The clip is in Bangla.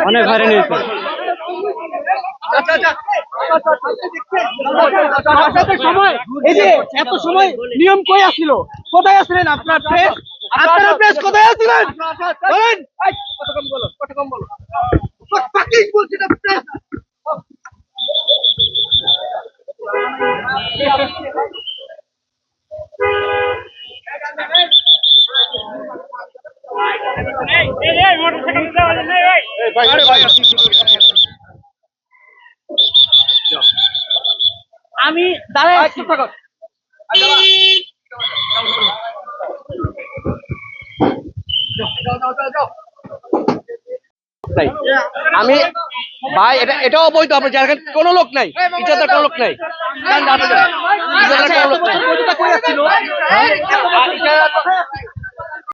অনেক ভারে নিয়েছে। এই যে এত সময় নিয়ম কই আসছিল, কোথায় আসছিলেন আপনার প্রেস? আপনার প্রেস কোথায় আসছিলেন বলেন? কত কম বলো, কত কম বলো। পাকিং বলছি না প্রেস। আমি দাঁড়াই আছি। আমি ভাই এটাও অবৈধ। আপনার জায়গায় কোনো লোক নাই, ইজাদার কোনো লোক নাই।